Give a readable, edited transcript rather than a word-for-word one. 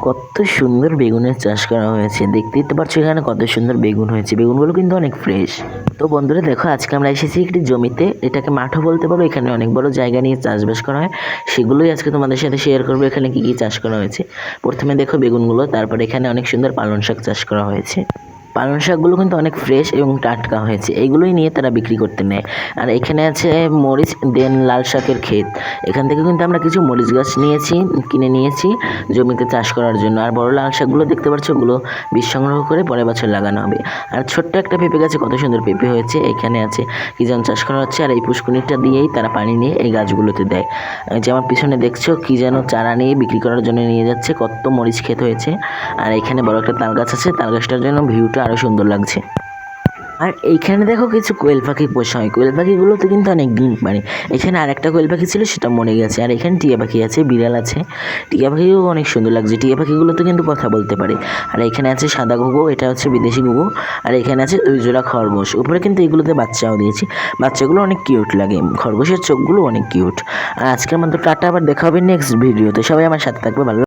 কত সুন্দর বেগুনের চাষ করা হয়েছে, দেখতেই তো পারছো এখানে কত সুন্দর বেগুন হয়েছে। বেগুনগুলো কিন্তু অনেক ফ্রেশ। তো বন্ধুরা দেখো, আজকে আমরা এসেছি একটি জমিতে, এটাকে মাঠও বলতে পারো। এখানে অনেক বড় জায়গা নিয়ে চাষবাস করা হয়, সেগুলোই আজকে তোমাদের সাথে শেয়ার করবো। এখানে কি কি চাষ করা হয়েছে প্রথমে দেখো বেগুনগুলো, তারপর এখানে অনেক সুন্দর পালং শাক চাষ করা হয়েছে। পালং শাকগুলো কিন্তু অনেক ফ্রেশ এবং টাটকা হয়েছে, এইগুলোই নিয়ে তারা বিক্রি করতে নেয়। আর এখানে আছে মরিচ, দেন লাল শাকের ক্ষেত। এখান থেকে কিন্তু আমরা কিছু মরিচ গাছ কিনে নিয়েছি জমিতে চাষ করার জন্য। আর বড় লাল শাকগুলো দেখতে পাচ্ছ, ওগুলো বীজ সংগ্রহ করে পরের বছর লাগানো হবে। আর ছোট্ট একটা পেঁপে গাছে কত সুন্দর পেঁপে হয়েছে। এখানে আছে কি যেন চাষ করা হচ্ছে, আর এই পুষ্কুনিটা দিয়েই তারা পানি নিয়ে এই গাছগুলোতে দেয়। যে আমার পিছনে দেখছো কি যেন চারা নিয়ে বিক্রি করার জন্য নিয়ে যাচ্ছে। কত মরিচ ক্ষেত হয়েছে। আর এখানে বড় একটা তাল গাছ আছে, তাল গাছটার জন্য ভিউটা আরো সুন্দর লাগছে। আর এইখানে দেখো কিছু কোয়েল পাখি পোষা হয়, কোয়েল পাখিগুলো তো কিন্তু অনেক দিন মানে এখানে আর একটা কোয়েল পাখি ছিল, সেটা মরে গেছে। আর এখানে টিয়া পাখি আছে, বিড়াল আছে। টিয়া পাখিও অনেক সুন্দর লাগছে, টিয়া পাখিগুলো তো কিন্তু কথা বলতে পারে। আর এখানে আছে সাদা ঘুঘু, এটা হচ্ছে বিদেশি ঘুঘু। আর এখানে আছে 2 জোড়া খরগোশ। উপরে কিন্তু এগুলোতে বাচ্চাও দিয়েছি, বাচ্চাগুলো অনেক কিউট লাগে, খরগোশের চোখগুলো অনেক কিউট। আর আজকের মতো টাটা, আবার দেখা হবে নেক্সট ভিডিওতে। সবাই আমার সাথে থাকবে, ভালো।